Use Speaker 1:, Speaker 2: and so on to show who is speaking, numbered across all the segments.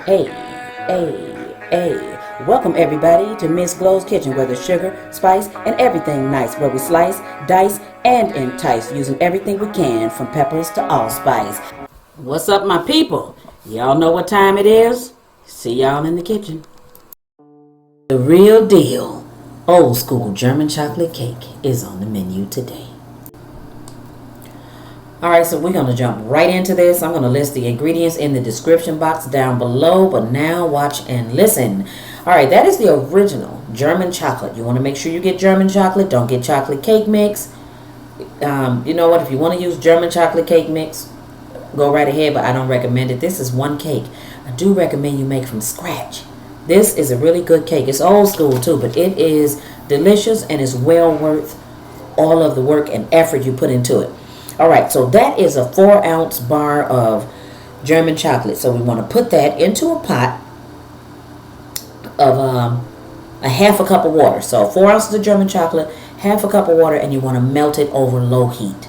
Speaker 1: Hey, hey. Welcome everybody to Miss Glow's Kitchen, where there's sugar, spice, and everything nice, where we slice, dice, and entice, using everything we can, from peppers to allspice. What's up, my people? Y'all know what time it is? See y'all in the kitchen. The real deal, old school German chocolate cake is on the menu today. Alright, so we're going to jump right into this. I'm going to list the ingredients in the description box down below, but now watch and listen. Alright, that is the original German chocolate. You want to make sure you get German chocolate. Don't get chocolate cake mix. You know what? If you want to use German chocolate cake mix, go right ahead, but I don't recommend it. This is one cake. I do recommend you make from scratch. This is a really good cake. It's old school too, but it is delicious and is well worth all of the work and effort you put into it. Alright, so that is a 4-ounce bar of German chocolate. So we want to put that into a pot of a half a cup of water. So 4 ounces of German chocolate, half a cup of water, and you want to melt it over low heat.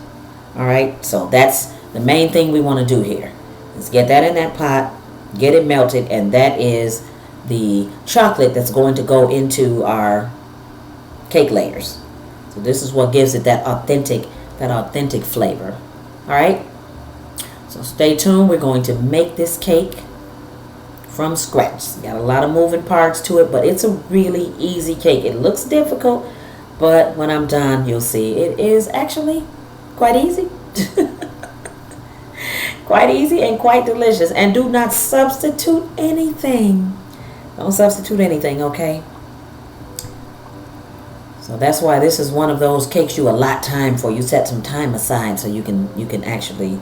Speaker 1: Alright, so that's the main thing we want to do here. Let's get that in that pot, get it melted, and that is the chocolate that's going to go into our cake layers. So this is what gives it that authentic flavor. Alright, so stay tuned. We're going to make this cake from scratch. Got a lot of moving parts to it, but it's a really easy cake. It looks difficult, but when I'm done, you'll see it is actually quite easy. Quite easy and quite delicious. And do not substitute anything. Don't substitute anything, okay? So that's why this is one of those cakes you allot time for. You set some time aside so you can actually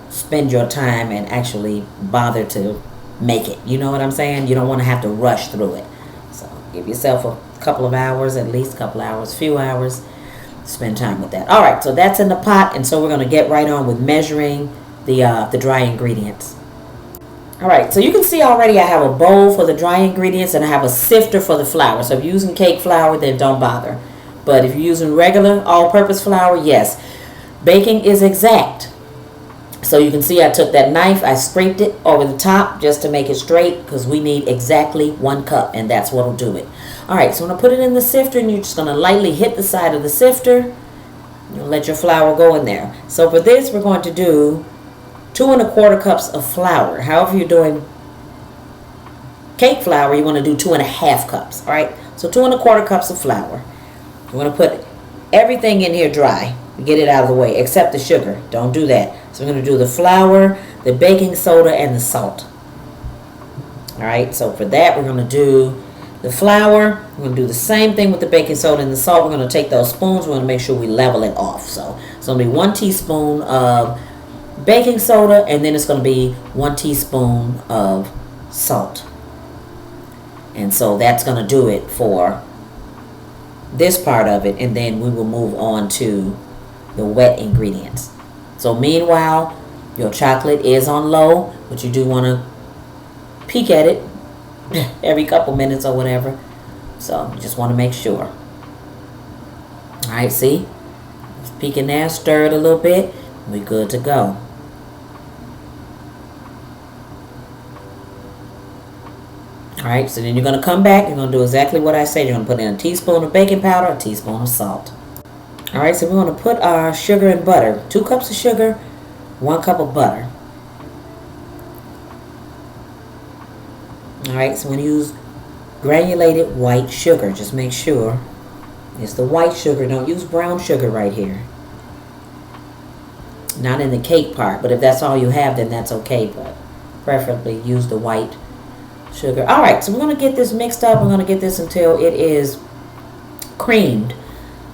Speaker 1: spend your time and actually bother to make it. You know what I'm saying? You don't want to have to rush through it. So give yourself a couple of hours, at least a couple hours, few hours. Spend time with that. All right, so that's in the pot, and so we're going to get right on with measuring the dry ingredients. Alright, so you can see already I have a bowl for the dry ingredients and I have a sifter for the flour. So if you're using cake flour, then don't bother. But if you're using regular all-purpose flour, yes. Baking is exact. So you can see I took that knife, I scraped it over the top just to make it straight, because we need exactly 1 cup, and that's what will do it. Alright, so I'm going to put it in the sifter, and you're just going to lightly hit the side of the sifter. You'll let your flour go in there. So for this, we're going to do 2 1/4 cups of flour. However you're doing cake flour, you want to do 2 1/2 cups. All right, so 2 1/4 cups of flour. We're going to put everything in here dry, get it out of the way, except the sugar. Don't do that. So we're going to do the flour, the baking soda, and the salt. All right, so for that, we're going to do the flour. We're going to do the same thing with the baking soda and the salt. We're going to take those spoons. We're going to make sure we level it off. So it's going to be 1 teaspoon of baking soda, and then it's going to be 1 teaspoon of salt. And so that's going to do it for this part of it, and then we will move on to the wet ingredients. So meanwhile, your chocolate is on low, but you do want to peek at it every couple minutes or whatever. So you just want to make sure. Alright, see? Just peek in there, stir it a little bit, we're good to go. Alright, so then you're going to come back. You're going to do exactly what I said. You're going to put in a teaspoon of baking powder, a teaspoon of salt. Alright, so we're going to put our sugar and butter. 2 cups of sugar, 1 cup of butter. Alright, so we're going to use granulated white sugar. Just make sure it's the white sugar. Don't use brown sugar right here. Not in the cake part, but if that's all you have, then that's okay. But preferably use the white sugar. Alright, so we're going to get this mixed up. We're going to get this until it is creamed.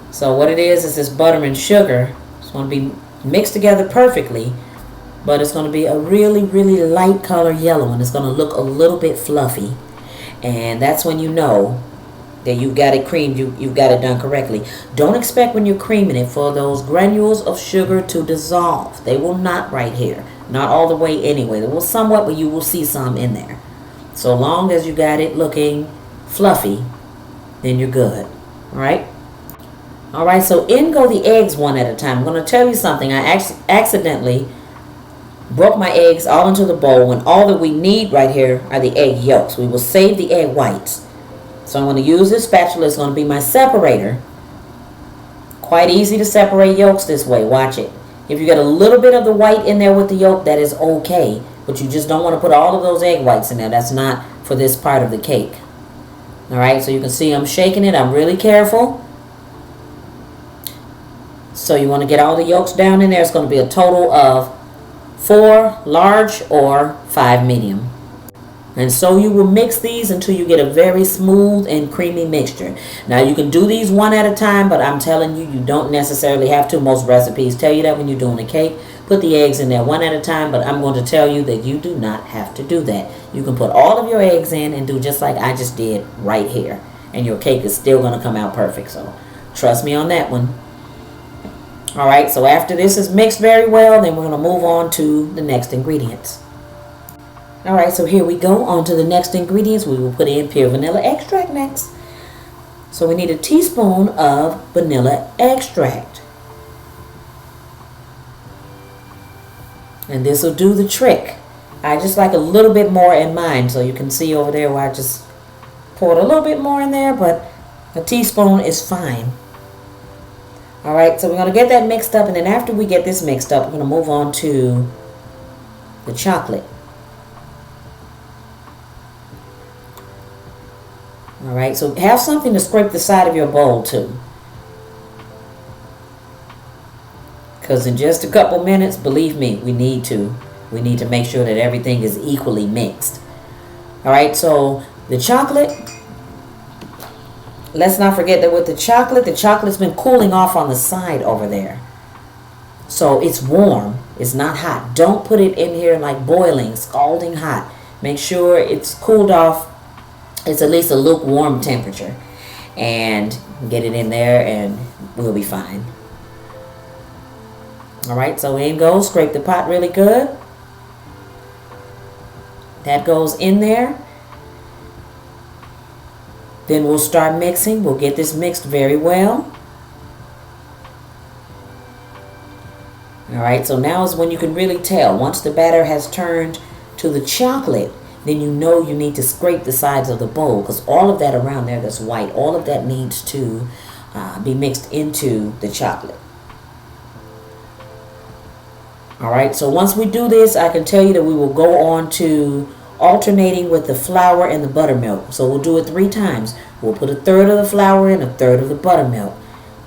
Speaker 1: So what it is this butter and sugar. It's going to be mixed together perfectly, but it's going to be a really, really light color yellow, and it's going to look a little bit fluffy. And that's when you know that you've got it creamed, you've got it done correctly. Don't expect when you're creaming it for those granules of sugar to dissolve. They will not right here. Not all the way anyway. They will somewhat, but you will see some in there. So long as you got it looking fluffy, then you're good. Alright? Alright, so in go the eggs one at a time. I'm going to tell you something. I accidentally Broke my eggs all into the bowl, and all that we need right here are the egg yolks. We will save the egg whites. So I'm going to use this spatula. It's going to be my separator. Quite easy to separate yolks this way. Watch it. If you get a little bit of the white in there with the yolk, that is okay. But you just don't want to put all of those egg whites in there. That's not for this part of the cake. Alright, so you can see I'm shaking it. I'm really careful. So you want to get all the yolks down in there. It's going to be a total of 4 large or 5 medium. And so you will mix these until you get a very smooth and creamy mixture. Now you can do these one at a time, but I'm telling you, you don't necessarily have to. Most recipes tell you that when you're doing a cake. Put the eggs in there one at a time, but I'm going to tell you that you do not have to do that. You can put all of your eggs in and do just like I just did right here. And your cake is still going to come out perfect. So trust me on that one. Alright, so after this is mixed very well, then we're going to move on to the next ingredients. Alright, so here we go. On to the next ingredients. We will put in pure vanilla extract next. So we need a teaspoon of vanilla extract. And this will do the trick. I just like a little bit more in mine. So you can see over there where I just poured a little bit more in there, but a teaspoon is fine. Alright, so we're going to get that mixed up. And then after we get this mixed up, we're going to move on to the chocolate. Alright, so have something to scrape the side of your bowl too. Because in just a couple minutes, believe me, we need to make sure that everything is equally mixed. Alright, so the chocolate, let's not forget that with the chocolate's been cooling off on the side over there. So it's warm, it's not hot. Don't put it in here like boiling, scalding hot. Make sure it's cooled off. It's at least a lukewarm temperature, and get it in there and we'll be fine. Alright, so in goes, scrape the pot really good. That goes in there. Then we'll start mixing. We'll get this mixed very well. Alright, so now is when you can really tell. Once the batter has turned to the chocolate, then you know you need to scrape the sides of the bowl, because all of that around there that's white, all of that needs to be mixed into the chocolate. Alright, so once we do this, I can tell you that we will go on to alternating with the flour and the buttermilk. So we'll do it 3 times. We'll put a third of the flour in, a third of the buttermilk.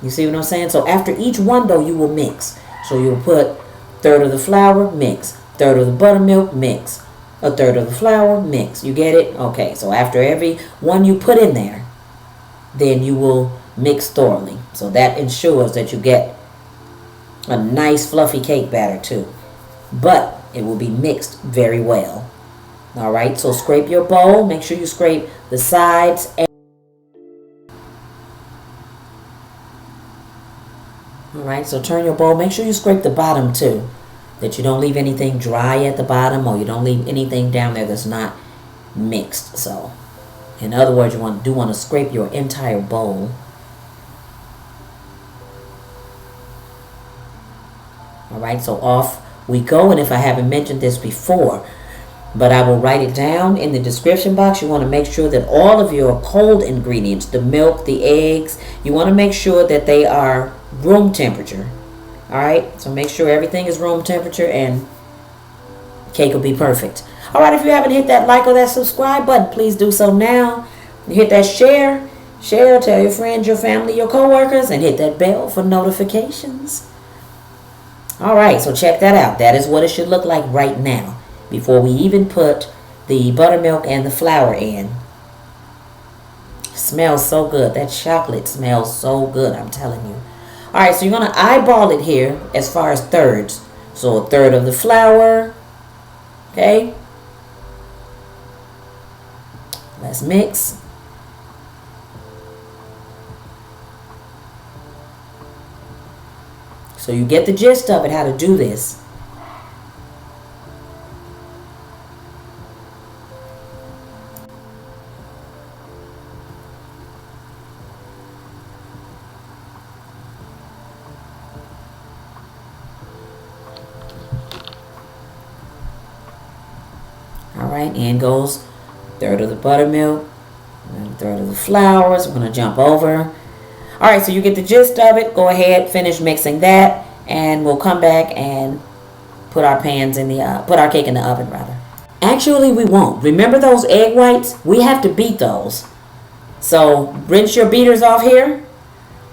Speaker 1: You see what I'm saying? So after each one though, you will mix. So you'll put third of the flour, mix. Third of the buttermilk, mix. A third of the flour, mix. You get it? Okay, so after every one you put in there, then you will mix thoroughly. So that ensures that you get a nice fluffy cake batter too. But it will be mixed very well. Alright, so scrape your bowl. Make sure you scrape the sides. Alright, so turn your bowl. Make sure you scrape the bottom too. That you don't leave anything dry at the bottom, or you don't leave anything down there that's not mixed. So, in other words, you want to scrape your entire bowl. Alright, so off we go. And if I haven't mentioned this before, but I will write it down in the description box, you want to make sure that all of your cold ingredients, the milk, the eggs, you want to make sure that they are room temperature. Alright, so make sure everything is room temperature and cake will be perfect. Alright, if you haven't hit that like or that subscribe button, please do so now. You hit that share, tell your friends, your family, your co-workers, and hit that bell for notifications. Alright, so check that out. That is what it should look like right now, before we even put the buttermilk and the flour in. Smells so good. That chocolate smells so good, I'm telling you. Alright, so you're going to eyeball it here as far as thirds. So a third of the flour. Okay. Let's mix. So you get the gist of it, how to do this. right, in goes a third of the buttermilk, and a third of the flour. So we're going to jump over. All right, so you get the gist of it. Go ahead, finish mixing that, and we'll come back and put our pans in the put our cake in the oven rather. Actually, we won't. Remember those egg whites? We have to beat those. So rinse your beaters off here.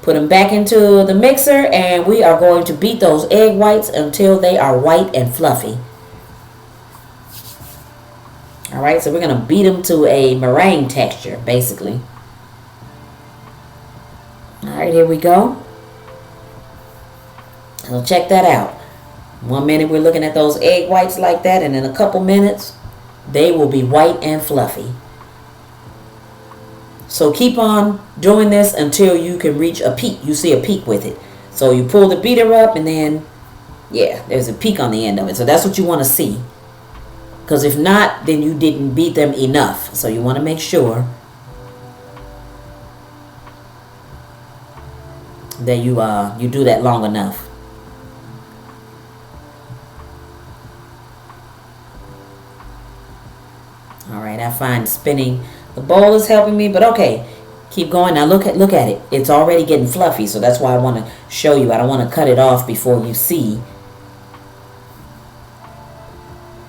Speaker 1: Put them back into the mixer, and we are going to beat those egg whites until they are white and fluffy. All right, so we're going to beat them to a meringue texture, basically. All right, here we go. So check that out. 1 minute we're looking at those egg whites like that, and in a couple minutes, they will be white and fluffy. So keep on doing this until you can reach a peak. You see a peak with it. So you pull the beater up, and then, yeah, there's a peak on the end of it. So that's what you want to see. Because if not, then you didn't beat them enough. So you want to make sure that you do that long enough. All right, I find spinning the bowl is helping me, but okay, keep going. Now look at it. It's already getting fluffy, so that's why I want to show you. I don't want to cut it off before you see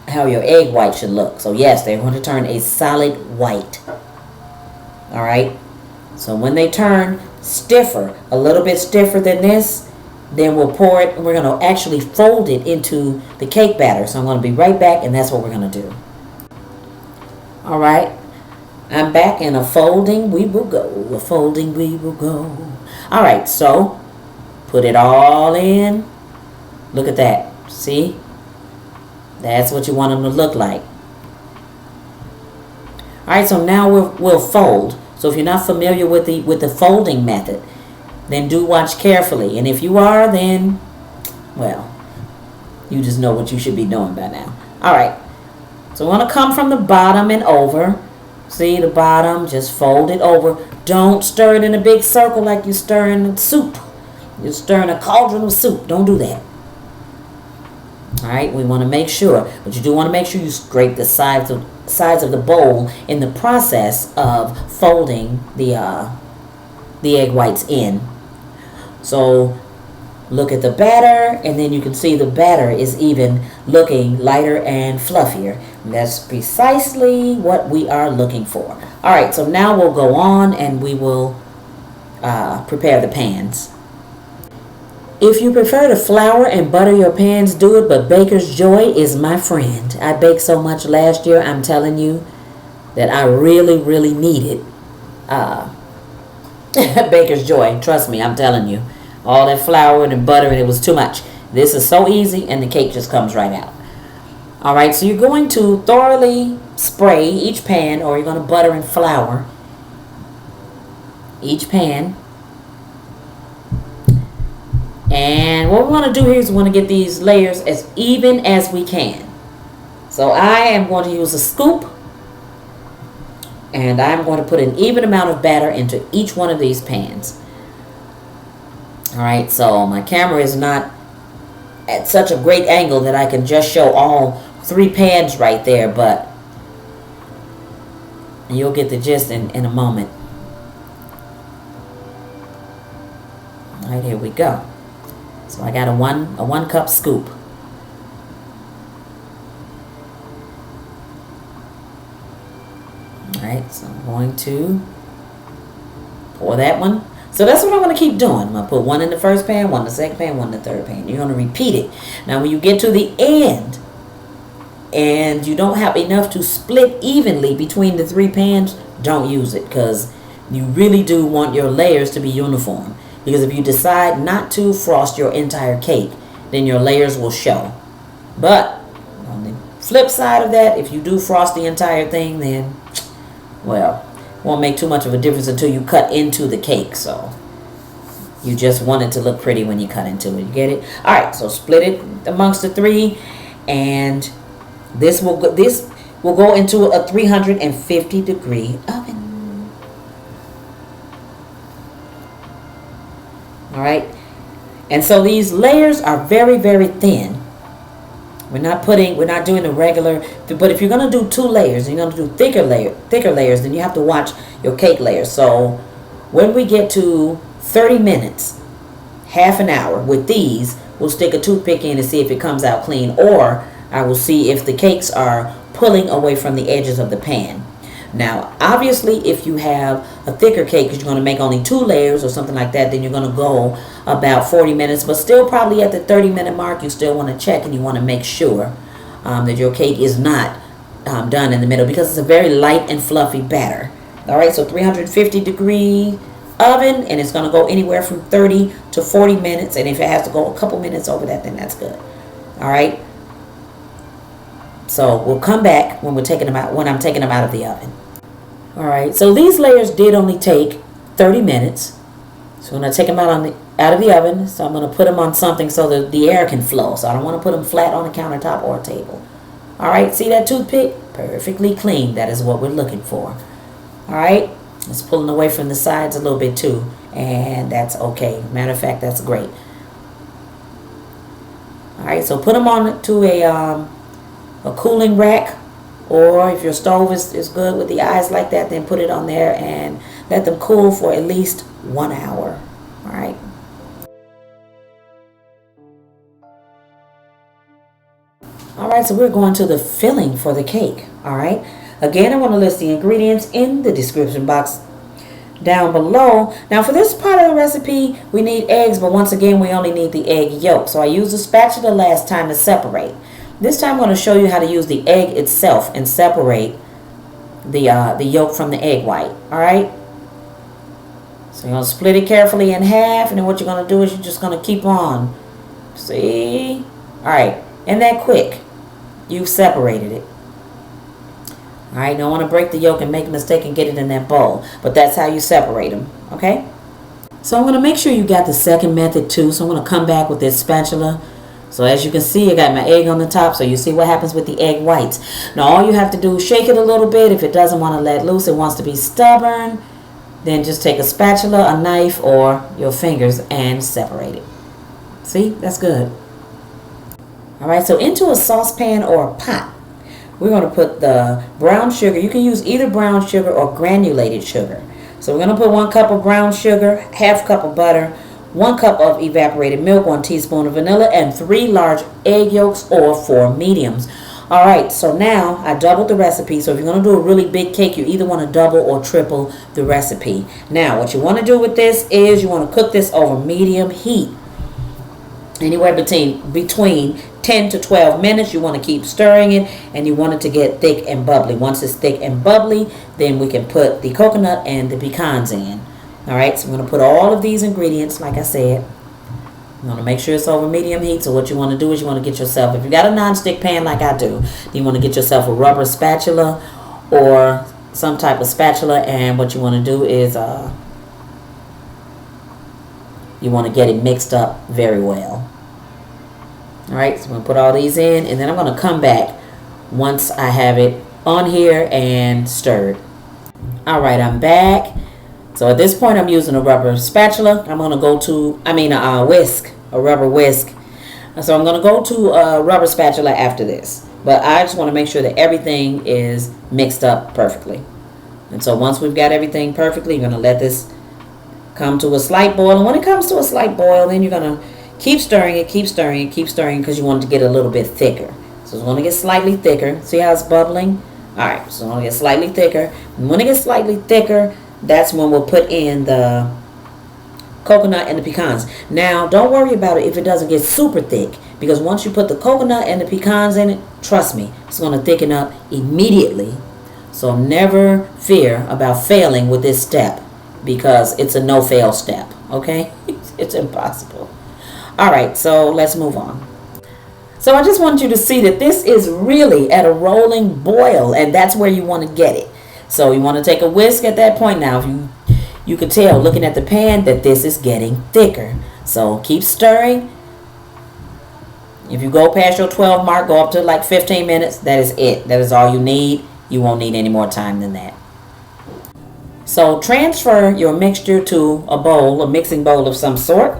Speaker 1: how your egg white should look. So yes, they're going to turn a solid white. All right. So when they turn stiffer, a little bit stiffer than this, then we'll pour it, and we're going to actually fold it into the cake batter. So I'm going to be right back, and that's what we're going to do. All right. I'm back, in a folding we will go. A folding we will go. All right, so put it all in. Look at that. See? That's what you want them to look like. All right, so now we'll fold. So if you're not familiar with the folding method, then do watch carefully. And if you are, then, well, you just know what you should be doing by now. All right. So we want to come from the bottom and over. See the bottom, just fold it over. Don't stir it in a big circle like you're stirring soup. You're stirring a cauldron of soup. Don't do that. All right, we want to make sure, but you do want to make sure you scrape the sides of the bowl in the process of folding the egg whites in. So look at the batter, and then you can see the batter is even looking lighter and fluffier. And that's precisely what we are looking for. All right, so now we'll go on and we will prepare the pans. If you prefer to flour and butter your pans, do it, but Baker's Joy is my friend. I baked so much last year, I'm telling you, that I really, really needed Baker's Joy. Trust me, I'm telling you. All that flour and butter, and it was too much. This is so easy, and the cake just comes right out. All right, so you're going to thoroughly spray each pan, or you're going to butter and flour each pan. And what we want to do here is we want to get these layers as even as we can. So I am going to use a scoop, and I'm going to put an even amount of batter into each one of these pans. All right, so my camera is not at such a great angle that I can just show all 3 pans right there, but you'll get the gist in a moment. All right, here we go. So I got a one cup scoop. All right, so I'm going to pour that one. So that's what I'm going to keep doing. I'm going to put one in the first pan, one in the second pan, one in the third pan. You're going to repeat it. Now when you get to the end and you don't have enough to split evenly between the 3 pans, don't use it, because you really do want your layers to be uniform. Because if you decide not to frost your entire cake, then your layers will show. But on the flip side of that, if you do frost the entire thing, then, well, won't make too much of a difference until you cut into the cake. So you just want it to look pretty when you cut into it. You get it? All right, so split it amongst the 3, and this will go into a 350-degree oven. All right, and so these layers are very, very thin. We're not doing the regular, but if you're going to do 2 layers, and you're going to do thicker layers, then you have to watch your cake layers. So when we get to 30 minutes, half an hour with these, we'll stick a toothpick in and see if it comes out clean, or I will see if the cakes are pulling away from the edges of the pan. Now, obviously, if you have a thicker cake, because you're going to make only 2 layers or something like that, then you're going to go about 40 minutes. But still, probably at the 30-minute mark, you still want to check and you want to make sure that your cake is not done in the middle, because it's a very light and fluffy batter. All right, so 350-degree oven, and it's going to go anywhere from 30 to 40 minutes. And if it has to go a couple minutes over that, then that's good. All right. So we'll come back when I'm taking them out of the oven. All right, so these layers did only take 30 minutes. So when I take them out of the oven, so I'm going to put them on something so that the air can flow. So I don't want to put them flat on a countertop or a table. All right, see that toothpick? Perfectly clean. That is what we're looking for. All right, it's pulling away from the sides a little bit too, and that's okay. Matter of fact, that's great. All right, so put them on to a cooling rack, or if your stove is good with the eyes like that, then put it on there and let them cool for at least 1 hour. All right. All right, so we're going to the filling for the cake. All right. Again, I want to list the ingredients in the description box down below. Now, for this part of the recipe, we need eggs, but once again, we only need the egg yolk. So I used a spatula last time to separate. This time I'm going to show you how to use the egg itself and separate the yolk from the egg white. All right. So you're going to split it carefully in half, and then what you're going to do is you're just going to keep on. See? All right. And that quick, you've separated it. All right. Don't want to break the yolk and make a mistake and get it in that bowl, but that's how you separate them. Okay. So I'm going to make sure you got the second method too. So I'm going to come back with this spatula. So as you can see, I got my egg on the top, so you see what happens with the egg whites. Now all you have to do is shake it a little bit. If it doesn't want to let loose, it wants to be stubborn, then just take a spatula, a knife, or your fingers and separate it. See, that's good. All right, so into a saucepan or a pot, we're going to put the brown sugar. You can use either brown sugar or granulated sugar. So we're going to put 1 cup of brown sugar, half cup of butter, 1 cup of evaporated milk, 1 teaspoon of vanilla, and 3 large egg yolks or 4 mediums. All right, so now I doubled the recipe. So if you're going to do a really big cake, you either want to double or triple the recipe. Now, what you want to do with this is you want to cook this over medium heat. Anywhere between 10 to 12 minutes. You want to keep stirring it, and you want it to get thick and bubbly. Once it's thick and bubbly, then we can put the coconut and the pecans in. All right, so I'm going to put all of these ingredients, like I said. You want to make sure it's over medium heat. So what you want to do is you want to get yourself, if you got a non-stick pan like I do, you want to get yourself a rubber spatula or some type of spatula. And what you want to do is you want to get it mixed up very well. All right, so I'm going to put all these in, and then I'm going to come back once I have it on here and stirred. All right, I'm back. So at this point, I'm using a rubber spatula. I'm going to go to, a whisk, a rubber whisk. So I'm going to go to a rubber spatula after this. But I just want to make sure that everything is mixed up perfectly. And so once we've got everything perfectly, you're going to let this come to a slight boil. And when it comes to a slight boil, then you're going to keep stirring it, keep stirring it, keep stirring, because you want it to get a little bit thicker. So it's going to get slightly thicker. See how it's bubbling? All right, so it's going to get slightly thicker. And when it gets slightly thicker, that's when we'll put in the coconut and the pecans. Now, don't worry about it if it doesn't get super thick, because once you put the coconut and the pecans in it, trust me, it's going to thicken up immediately. So never fear about failing with this step, because it's a no-fail step, okay? It's impossible. All right, so let's move on. So I just want you to see that this is really at a rolling boil, and that's where you want to get it. So you want to take a whisk at that point. Now, if you can tell looking at the pan that this is getting thicker. So keep stirring. If you go past your 12 mark, go up to like 15 minutes. That is it. That is all you need. You won't need any more time than that. So transfer your mixture to a bowl, a mixing bowl of some sort.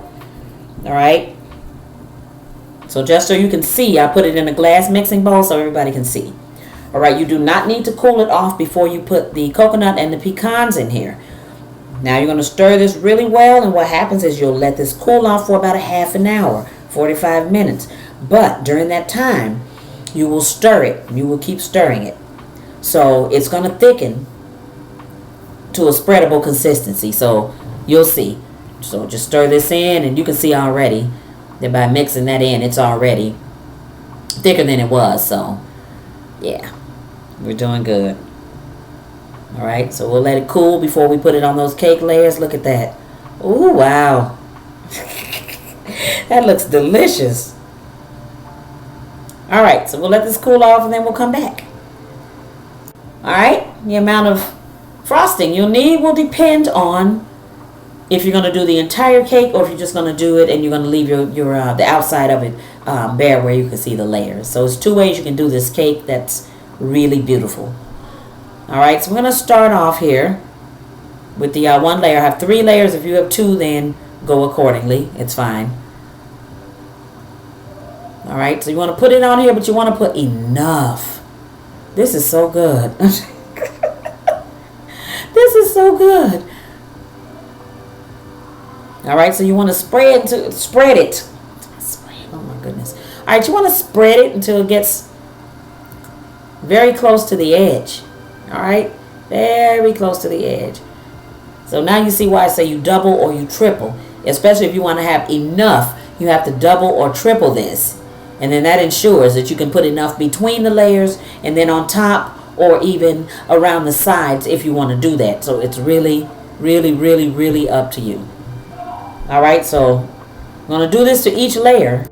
Speaker 1: All right. So just so you can see, I put it in a glass mixing bowl so everybody can see. All right, you do not need to cool it off before you put the coconut and the pecans in here. Now you're going to stir this really well, and what happens is you'll let this cool off for about a half an hour, 45 minutes. But during that time, you will stir it. You will keep stirring it. So it's going to thicken to a spreadable consistency. So you'll see. So just stir this in, and you can see already that by mixing that in, it's already thicker than it was. So yeah, we're doing good. All right, so we'll let it cool before we put it on those cake layers. Look at that. Ooh, wow. That looks delicious. All right, so we'll let this cool off, and then we'll come back. All right, the amount of frosting you'll need will depend on if you're going to do the entire cake or if you're just going to do it and you're going to leave the outside of it bare where you can see the layers. So it's 2 ways you can do this cake that's really beautiful. All right, so we're going to start off here with the 1 layer. I have 3 layers. If you have 2, then go accordingly. It's fine. All right, so you want to put it on here, but you want to put enough. This is so good. This is so good. All right, so you want to spread it. Oh my goodness. All right, you want to spread it until it gets very close to the edge. All right, very close to the edge. So now you see why I say you double or you triple. Especially if you want to have enough, you have to double or triple this. And then that ensures that you can put enough between the layers and then on top or even around the sides if you want to do that. So it's really, really, really, really up to you. All right, so I'm going to do this to each layer.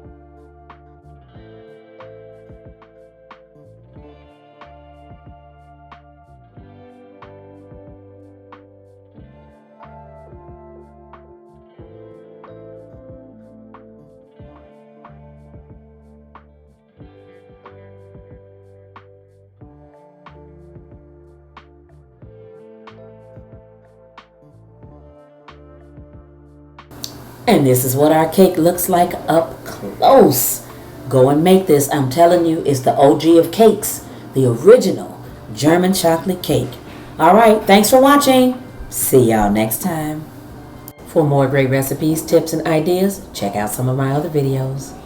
Speaker 1: And this is what our cake looks like up close. Go and make this. I'm telling you, it's the OG of cakes. The original German chocolate cake. All right, thanks for watching. See y'all next time. For more great recipes, tips, and ideas, check out some of my other videos.